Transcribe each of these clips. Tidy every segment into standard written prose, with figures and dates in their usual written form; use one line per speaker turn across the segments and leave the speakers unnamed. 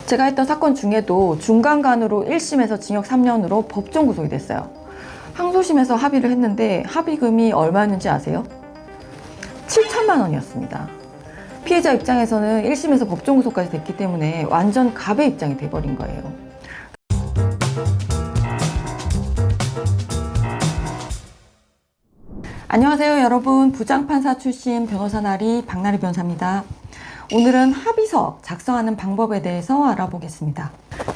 제가 했던 사건 중에도 중간간으로 1심에서 징역 3년으로 법정 구속이 됐어요. 항소심에서 합의를 했는데 합의금이 얼마였는지 아세요? 7천만 원이었습니다. 피해자 입장에서는 1심에서 법정 구속까지 됐기 때문에 완전 갑의 입장이 돼버린 거예요. 안녕하세요 여러분, 부장판사 출신 변호사 나리 박나리 변호사입니다. 오늘은 합의서 작성하는 방법에 대해서 알아보겠습니다.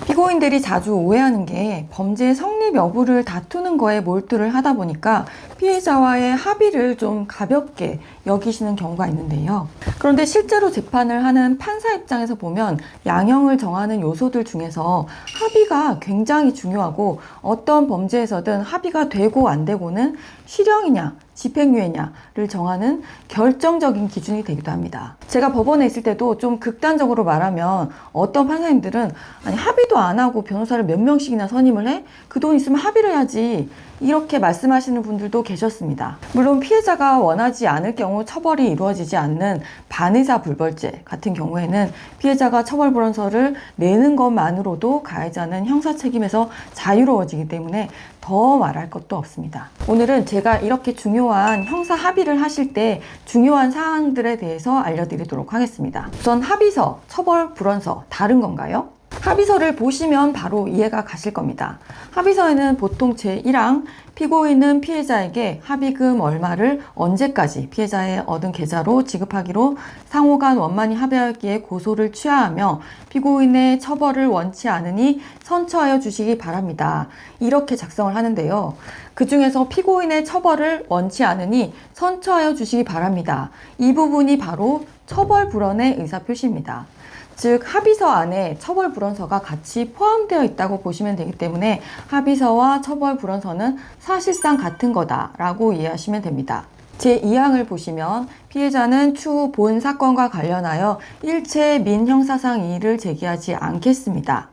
피고인들이 자주 오해하는 게 범죄 성립 여부를 다투는 거에 몰두를 하다 보니까 피해자와의 합의를 좀 가볍게 여기시는 경우가 있는데요. 그런데 실제로 재판을 하는 판사 입장에서 보면 양형을 정하는 요소들 중에서 합의가 굉장히 중요하고, 어떤 범죄에서든 합의가 되고 안 되고는 실형이냐 집행유예냐를 정하는 결정적인 기준이 되기도 합니다. 제가 법원에 있을 때도 좀 극단적으로 말하면 어떤 판사님들은 아니 합의도 안 하고 변호사를 몇 명씩이나 선임을 해? 그 돈 있으면 합의를 해야지, 이렇게 말씀하시는 분들도 계셨습니다. 물론 피해자가 원하지 않을 경우 처벌이 이루어지지 않는 반의사 불벌죄 같은 경우에는 피해자가 처벌불원서를 내는 것만으로도 가해자는 형사 책임에서 자유로워지기 때문에 더 말할 것도 없습니다. 오늘은 제가 이렇게 중요한 형사 합의를 하실 때 중요한 사항들에 대해서 알려드리도록 하겠습니다. 우선 합의서, 처벌불원서 다른 건가요? 합의서를 보시면 바로 이해가 가실 겁니다. 합의서에는 보통 제1항 피고인은 피해자에게 합의금 얼마를 언제까지 피해자의 얻은 계좌로 지급하기로 상호간 원만히 합의하였기에 고소를 취하하며 피고인의 처벌을 원치 않으니 선처하여 주시기 바랍니다. 이렇게 작성을 하는데요. 그 중에서 피고인의 처벌을 원치 않으니 선처하여 주시기 바랍니다. 이 부분이 바로 처벌불원의 의사표시입니다. 즉 합의서 안에 처벌불원서가 같이 포함되어 있다고 보시면 되기 때문에 합의서와 처벌불원서는 사실상 같은 거다라고 이해하시면 됩니다. 제2항을 보시면 피해자는 추후 본 사건과 관련하여 일체 민형사상 이의를 제기하지 않겠습니다.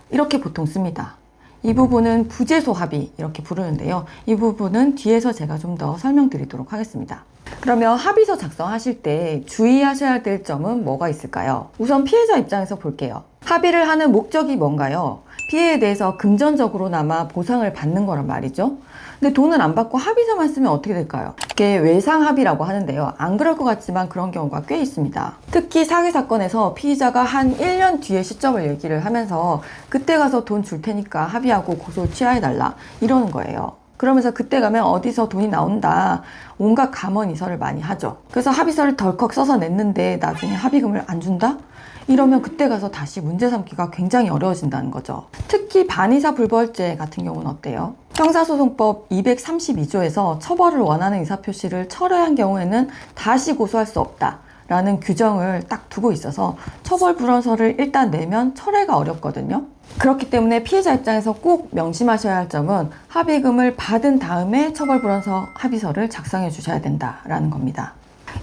이렇게 보통 씁니다. 이 부분은 부재소 합의 이렇게 부르는데요. 이 부분은 뒤에서 제가 좀 더 설명드리도록 하겠습니다. 그러면 합의서 작성하실 때 주의하셔야 될 점은 뭐가 있을까요? 우선 피해자 입장에서 볼게요. 합의를 하는 목적이 뭔가요? 피해에 대해서 금전적으로나마 보상을 받는 거란 말이죠. 근데 돈을 안 받고 합의서만 쓰면 어떻게 될까요? 이게 외상합의라고 하는데요. 안 그럴 것 같지만 그런 경우가 꽤 있습니다. 특히 사기 사건에서 피의자가 한 1년 뒤의 시점을 얘기를 하면서 그때 가서 돈 줄 테니까 합의하고 고소 취하해달라 이러는 거예요. 그러면서 그때 가면 어디서 돈이 나온다, 온갖 감언이설을 많이 하죠. 그래서 합의서를 덜컥 써서 냈는데 나중에 합의금을 안 준다? 이러면 그때 가서 다시 문제 삼기가 굉장히 어려워진다는 거죠. 특히 반의사 불벌죄 같은 경우는 어때요? 형사소송법 232조에서 처벌을 원하는 의사표시를 철회한 경우에는 다시 고소할 수 없다 라는 규정을 딱 두고 있어서 처벌불원서를 일단 내면 철회가 어렵거든요. 그렇기 때문에 피해자 입장에서 꼭 명심하셔야 할 점은 합의금을 받은 다음에 처벌불원서 합의서를 작성해 주셔야 된다라는 겁니다.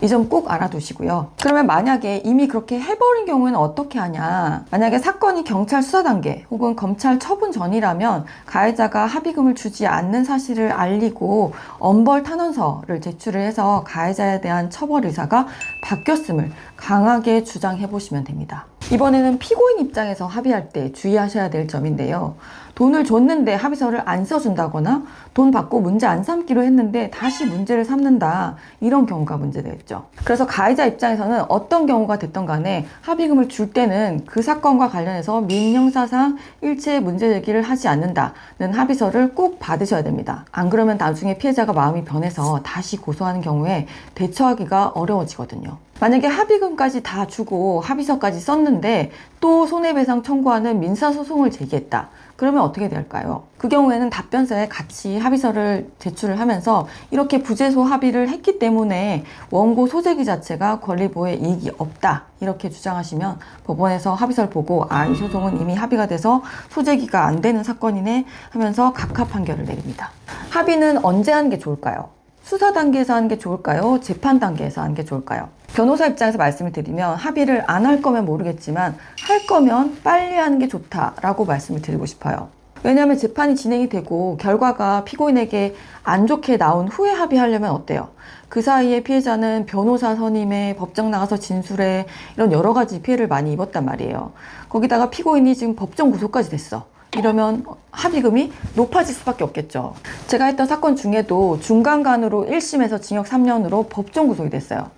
이 점 꼭 알아두시고요. 그러면 만약에 이미 그렇게 해버린 경우에는 어떻게 하냐? 만약에 사건이 경찰 수사 단계 혹은 검찰 처분 전이라면 가해자가 합의금을 주지 않는 사실을 알리고 엄벌 탄원서를 제출을 해서 가해자에 대한 처벌 의사가 바뀌었음을 강하게 주장해 보시면 됩니다. 이번에는 피고인 입장에서 합의할 때 주의하셔야 될 점인데요. 돈을 줬는데 합의서를 안 써준다거나 돈 받고 문제 안 삼기로 했는데 다시 문제를 삼는다, 이런 경우가 문제되겠죠. 그래서 가해자 입장에서는 어떤 경우가 됐던 간에 합의금을 줄 때는 그 사건과 관련해서 민형사상 일체의 문제 제기를 하지 않는다는 합의서를 꼭 받으셔야 됩니다. 안 그러면 나중에 피해자가 마음이 변해서 다시 고소하는 경우에 대처하기가 어려워지거든요. 만약에 합의금까지 다 주고 합의서까지 썼는데 또 손해배상 청구하는 민사소송을 제기했다. 그러면 어떻게 될까요? 그 경우에는 답변서에 같이 합의서를 제출을 하면서 이렇게 부재소 합의를 했기 때문에 원고 소재기 자체가 권리보호에 이익이 없다, 이렇게 주장하시면 법원에서 합의서를 보고 이 소송은 이미 합의가 돼서 소재기가 안 되는 사건이네 하면서 각하 판결을 내립니다. 합의는 언제 하는 게 좋을까요? 수사 단계에서 하는 게 좋을까요? 재판 단계에서 하는 게 좋을까요? 변호사 입장에서 말씀을 드리면 합의를 안 할 거면 모르겠지만 할 거면 빨리 하는 게 좋다라고 말씀을 드리고 싶어요. 왜냐하면 재판이 진행이 되고 결과가 피고인에게 안 좋게 나온 후에 합의하려면 어때요? 그 사이에 피해자는 변호사 선임에, 법정 나가서 진술해, 이런 여러 가지 피해를 많이 입었단 말이에요. 거기다가 피고인이 지금 법정 구속까지 됐어. 이러면 합의금이 높아질 수밖에 없겠죠. 제가 했던 사건 중에도 중간간으로 1심에서 징역 3년으로 법정 구속이 됐어요.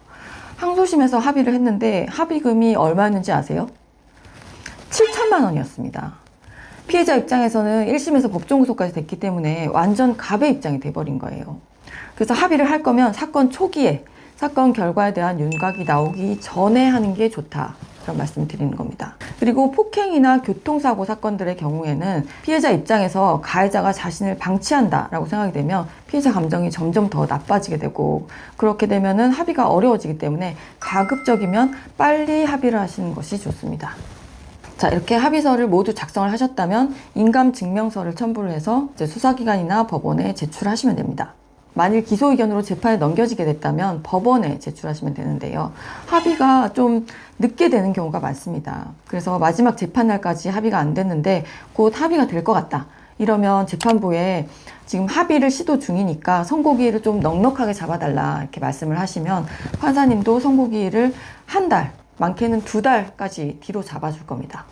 항소심에서 합의를 했는데 합의금이 얼마였는지 아세요? 7천만 원이었습니다. 피해자 입장에서는 1심에서 법정 구속까지 됐기 때문에 완전 갑의 입장이 돼버린 거예요. 그래서 합의를 할 거면 사건 초기에, 사건 결과에 대한 윤곽이 나오기 전에 하는 게 좋다, 그런 말씀을 드리는 겁니다. 그리고 폭행이나 교통사고 사건들의 경우에는 피해자 입장에서 가해자가 자신을 방치한다라고 생각이 되면 피해자 감정이 점점 더 나빠지게 되고, 그렇게 되면은 합의가 어려워지기 때문에 가급적이면 빨리 합의를 하시는 것이 좋습니다. 자, 이렇게 합의서를 모두 작성을 하셨다면 인감증명서를 첨부를 해서 이제 수사기관이나 법원에 제출하시면 됩니다. 만일 기소 의견으로 재판에 넘겨지게 됐다면 법원에 제출하시면 되는데요. 합의가 좀 늦게 되는 경우가 많습니다. 그래서 마지막 재판날까지 합의가 안 됐는데 곧 합의가 될 것 같다, 이러면 재판부에 지금 합의를 시도 중이니까 선고기일을 좀 넉넉하게 잡아달라, 이렇게 말씀을 하시면 판사님도 선고기일을 한 달, 많게는 2달까지 뒤로 잡아줄 겁니다.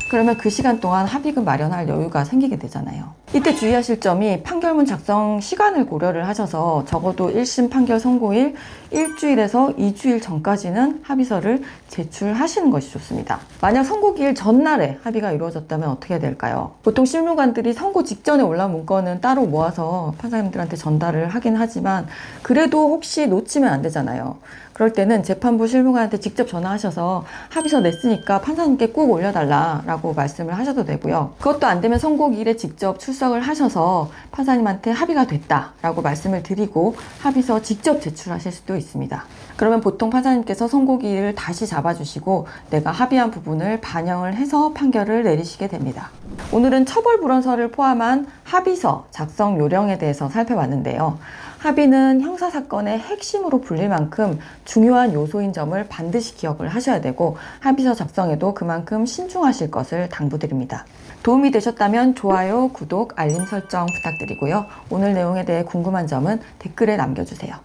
그러면 그 시간 동안 합의금 마련할 여유가 생기게 되잖아요. 이때 주의하실 점이 판결문 작성 시간을 고려를 하셔서 적어도 1심 판결 선고일 일주일에서 2주일 전까지는 합의서를 제출하시는 것이 좋습니다. 만약 선고기일 전날에 합의가 이루어졌다면 어떻게 해야 될까요? 보통 실무관들이 선고 직전에 올라온 문건은 따로 모아서 판사님들한테 전달을 하긴 하지만 그래도 혹시 놓치면 안 되잖아요. 그럴 때는 재판부 실무관한테 직접 전화하셔서 합의서 냈으니까 판사님께 꼭 올려달라라고 말씀을 하셔도 되고요. 그것도 안 되면 선고기일에 직접 출석을 하셔서 판사님한테 합의가 됐다라고 말씀을 드리고 합의서 직접 제출하실 수도 있습니다. 그러면 보통 판사님께서 선고기일을 다시 잡아주시고 내가 합의한 부분을 반영을 해서 판결을 내리시게 됩니다. 오늘은 처벌불원서를 포함한 합의서 작성 요령에 대해서 살펴봤는데요. 합의는 형사사건의 핵심으로 불릴 만큼 중요한 요소인 점을 반드시 기억을 하셔야 되고 합의서 작성에도 그만큼 신중하실 것을 당부드립니다. 도움이 되셨다면 좋아요, 구독, 알림 설정 부탁드리고요. 오늘 내용에 대해 궁금한 점은 댓글에 남겨주세요.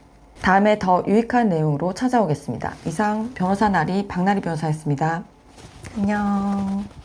다음에 더 유익한 내용으로 찾아오겠습니다. 이상 변호사 나리 박나리 변호사였습니다. 안녕.